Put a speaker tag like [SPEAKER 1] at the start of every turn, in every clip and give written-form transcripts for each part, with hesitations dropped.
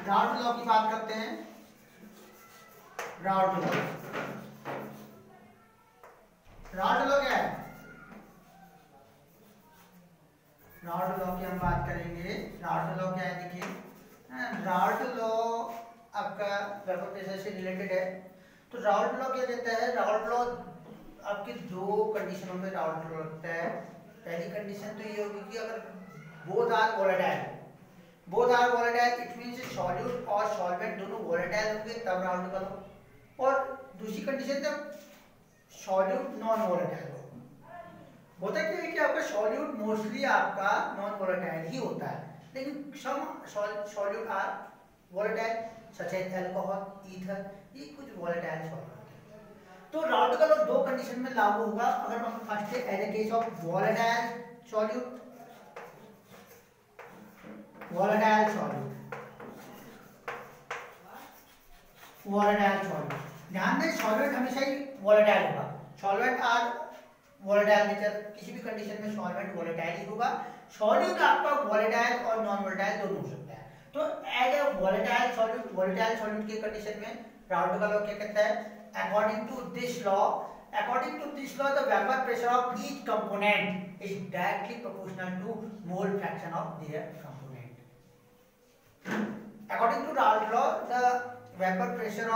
[SPEAKER 1] Raoult law की बात करते हैं। राउल्ट लॉ, राउल्ट लॉ क्या है? राउल्ट लॉ की हम बात करेंगे। राउल्ट लॉ क्या है? देखिए, राउल्ट लॉ आपका वेपर प्रेशर से रिलेटेड है। तो राउल्ट लॉ क्या कहता है? राउल्ट लॉ आपकी दो कंडीशनों में राउल्ट लॉ लगता है। पहली कंडीशन तो ये होगी कि अगर both are volatile, both are volatile it means solute और सॉल्वेंट दोनों वोलेटाइल होंगे तब राउल्ट लॉ। और दूसरी कंडीशन जब सॉल्यूट नॉन वोलेटाइल हो। होता क्या है कि आपका सॉल्यूट मोस्टली आपका नॉन वोलेटाइल ही होता है, लेकिन some solute are volatile such as alcohol, ether, ये कुछ वोलेटाइल सॉल्यूट है। तो राउल्ट का लॉ दो कंडीशन में लागू होगा। अगर हम फर्स्ट है as a case of volatile solute, volatile solute, volatile solute, ध्यान दें सॉल्वेंट हमेशा ही वोलेटाइल होगा। सॉल्वेंट आर वोलेटाइल नेचर, किसी भी कंडीशन में सॉल्वेंट वोलेटाइल ही होगा। सॉल्यूट आपका वोलेटाइल और नॉन वोलेटाइल दोनों हो सकता है। तो as a volatile solute, volatile solute की कंडीशन में राउल्ट का लॉ क्या कहता है? According to this law, according to this law the vapor pressure of each component is directly proportional to mole fraction of their component. According to Raoult law the vapor pressure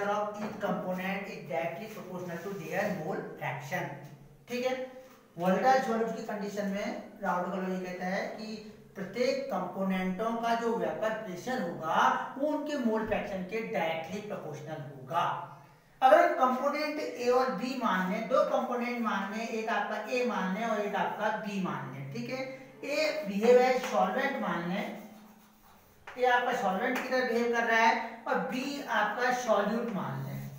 [SPEAKER 1] of each component is directly proportional to their mole fraction. ठीक है, volatile solute की condition में Raoult का law ये कहता है कि प्रत्येक कंपोनेंटों का जो वेपर प्रेशर होगा वो उनके मोल फ्रैक्शन के डायरेक्टली प्रोपोर्शनल होगा। अगर कंपोनेंट ए और बी मान लें, दो कंपोनेंट मान लें, एक आपका ए मान लें और एक आपका बी मान लें, ठीक है, ए बिहेव एज सॉल्वेंट मान लें, ए आपका सॉल्वेंट की तरह बिहेव कर रहा है और बी आपका सॉल्यूट मान लें,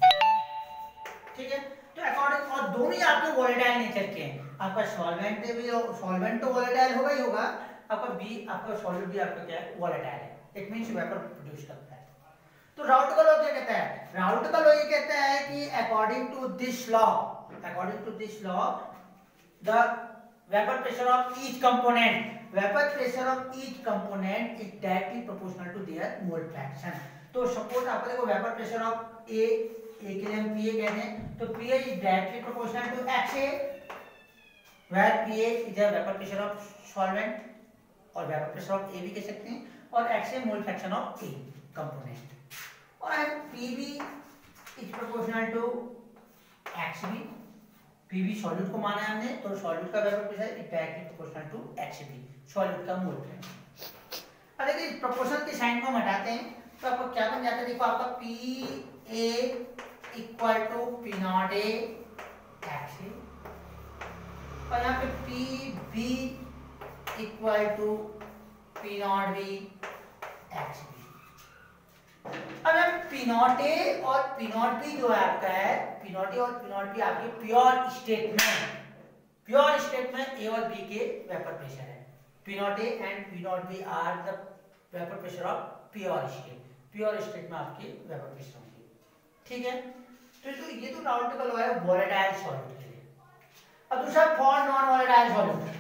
[SPEAKER 1] ठीक है। तो अकॉर्डिंग, और दोनों ही आपके वोलेटाइल नेचर के हैं। आपका सॉल्वेंट भी, सॉल्वेंट तो वोलेटाइल होगा ही होगा, आपका बी, आपका सॉल्यूट भी आपका क्या है? वोलेटाइल है। इट मींस वेपर प्रोड्यूस करता है। तो राउल्ट का लॉ क्या कहता है? राउल्ट का लॉ ये कहता है कि according to this law, according to this law the vapour pressure of each component, vapour pressure of each component is directly proportional to their mole fraction. तो सपोज आपको देखो वेपर प्रेशर ऑफ ए के लिए हम पीए कहते हैं, तो P A is directly proportional to X A, where P A is a vapour pressure of solvent और वेपर प्रेशर ऑफ ए भी कह सकते हैं, और X A mole fraction of A component, और P B is proportional to X B. P B solute को माना है हमने, तो सॉल्यूट का vapour pressure is directly proportional to X B, solute का मोल फ्रैक्शन। अब देखिए प्रोपोर्शनल के साइन को हम हटाते हैं तो आपको क्या बन जाता है? देखो आपका P A equal to P not A X A, और यहाँ पे P B equal to P not B X B. अब हम पी नॉट ए और पी नॉट बी जो है आपका है, पी नॉट ए और पी नॉट बी आपके प्योर स्टेट में, प्योर स्टेट में ए और बी के वेपर प्रेशर है। P not A and P not B are the vapour pressure of pure state, pure state में आपके वेपर प्रेशर होंगे, ठीक है। तो ये तो राउल्ट का लॉ है वोलेटाइल सॉल्यूट के लिए। अब दूसरा for non volatile solute,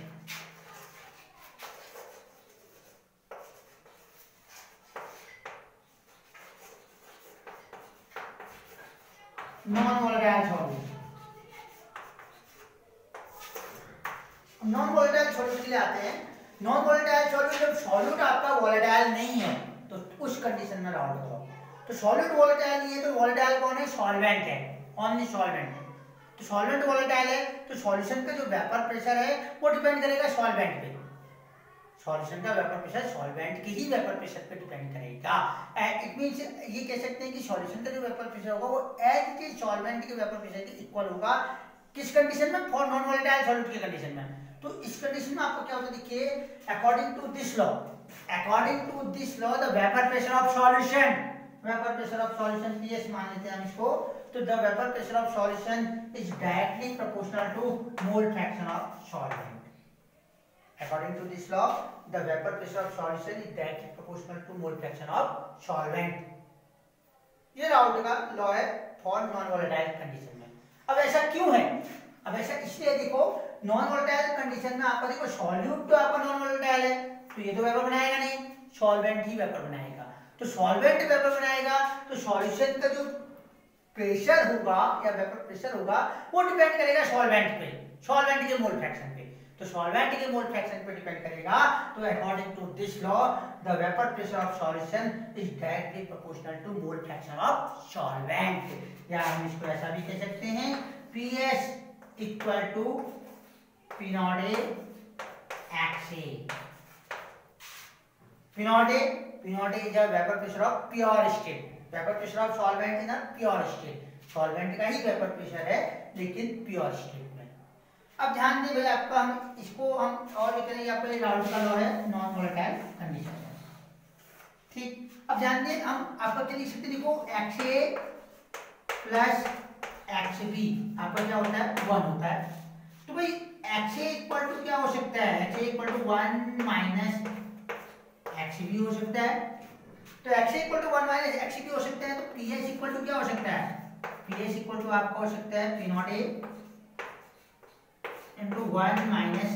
[SPEAKER 1] non volatile solute, non volatile solute के लिए आते हैं। नॉन वोलेटाइल सॉल्यूट, जब सॉल्यूट आपका वोलेटाइल नहीं है तो उस कंडीशन में राउल्ट का लॉ। तो सॉल्यूट वोलेटाइल नहीं है तो वोलेटाइल कौन है? सॉल्वेंट है, ओनली सॉल्वेंट। तो सॉल्वेंट वोलेटाइल है तो सॉल्यूशन का जो वेपर प्रेशर है वो डिपेंड करेगा सॉल्वेंट पे। सॉल्यूशन का वेपर प्रेशर सॉल्वेंट के ही वेपर प्रेशर पे डिपेंड करेगा। इट मींस ये कह सकते हैं कि सॉल्यूशन का जो वेपर प्रेशर होगा वो एज के सॉल्वेंट के वेपर प्रेशर के इक्वल होगा। किस कंडीशन में? फॉर नॉन वोलेटाइल सॉल्यूट की कंडीशन में। तो इस कंडीशन में आपको क्या होता है? देखिए according to this law, according to this law the vapour pressure of solution, vapour pressure of solution PS मान लेते हैं हम इसको, तो the vapour pressure of solution is directly proportional to mole fraction of solvent. According to this law, the vapor pressure of solution is directly proportional to mole fraction of solvent. ये Raoult का law है for non volatile condition में। अब ऐसा क्यों है? अब ऐसा इसलिए देखो, नॉन वोलेटाइल कंडीशन में आपका देखो सॉल्यूट तो आपका नॉन वोलेटाइल है तो ये तो वेपर बनाएगा नहीं, सॉल्वेंट ही वेपर बनाएगा। तो सॉल्वेंट वेपर बनाएगा तो सॉल्यूशन का जो प्रेशर होगा या वेपर प्रेशर होगा वो डिपेंड करेगा सॉल्वेंट पे, सॉल्वेंट के मोल फ्रैक्शन पे। तो सॉल्वेंट के मोल फ्रैक्शन पे डिपेंड करेगा। तो according to this law the vapour pressure of solution is directly proportional to mole fraction of solvent. या हम इसको ऐसा भी कह सकते हैं PS equal to P not A XA। P not A is a vapour pressure of pure state. Vapour pressure of solvent in a pure state. Solvent का ही वेपर प्रेशर है लेकिन प्योर स्टेट में। अब ध्यान दें भाई आपका, हम इसको हम और भी करेंगे। आपका ये राउल्ट का लॉ है नॉन वोलेटाइल कंडीशन है, ठीक। अब ध्यान दें हम आपका क्या लिख सकते हैं, देखो XA प्लस XB आपका क्या होता है 1 होता है। तो भाई XA इक्वल टू क्या हो सकता है, XA equal to 1 minus XB हो सकता है। तो XA equal to 1 minus XB हो सकता है। तो PS इक्वल टू क्या हो सकता है, PS इक्वल टू आपका हो सकता है P not A into 1 minus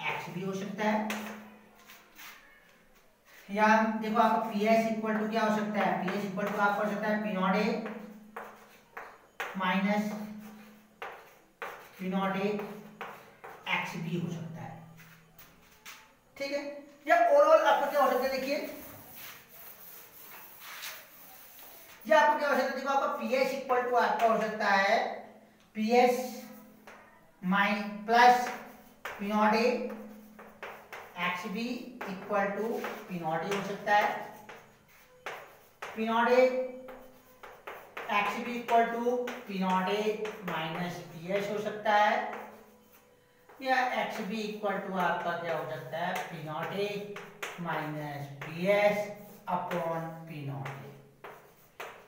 [SPEAKER 1] XB हो सकता है। या देखो आपका PS इक्वल टू क्या हो सकता है, PS इक्वल टू आपका हो सकता है P not A minus P not A XB हो सकता है, ठीक है। या ओवरऑल आपका क्या हो सकता है, देखिए ये आपको क्या हो सकता है, देखो आपका PS इक्वल टू आपका हो सकता है PS minus plus P not A XB equal to P not A हो सकता है। P not A XB equal to P not A minus PS हो सकता है। या XB इक्वल टू आपका क्या हो सकता है P not A minus PS upon P not A।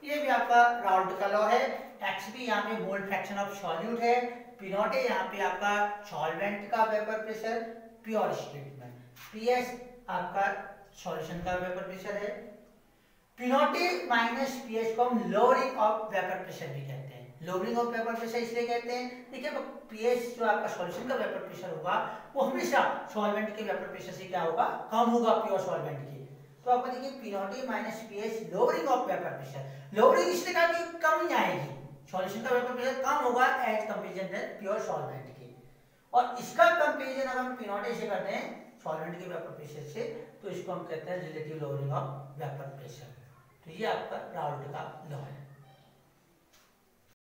[SPEAKER 1] ये भी आपका राउल्ट का लॉ है। XB यहाँ पे मोल फ्रैक्शन ऑफ सॉल्यूट है, P नॉट A यहाँ पे आपका सॉल्वेंट का वेपर प्रेशर प्योर स्टेट में, PS आपका सॉल्यूशन का वेपर प्रेशर है। P not A minus PS को हम लोअरिंग ऑफ वेपर प्रेशर भी कहते हैं। लोअरिंग ऑफ वेपर प्रेशर इसलिए कहते हैं, देखिए PS जो आपका सॉल्यूशन का वेपर प्रेशर होगा वो हमेशा सॉल्वेंट के वेपर प्रेशर से क्या होगा, कम होगा प्योर सॉल्वेंट के। तो आपको देखिए P not A minus PS lowering of vapour pressure, lowering इसलिए कहा कि कम ही आएगी, सॉल्यूशन का वेपर प्रेशर कम होगा as comparison with pure solvent के। और इसका कंपैरिजन अगर हम P नॉट A से करते हैं सॉल्वेंट के वेपर प्रेशर से, तो इसको हम कहते हैं relative lowering of vapour pressure. तो ये आपका राउल्ट का लॉ है।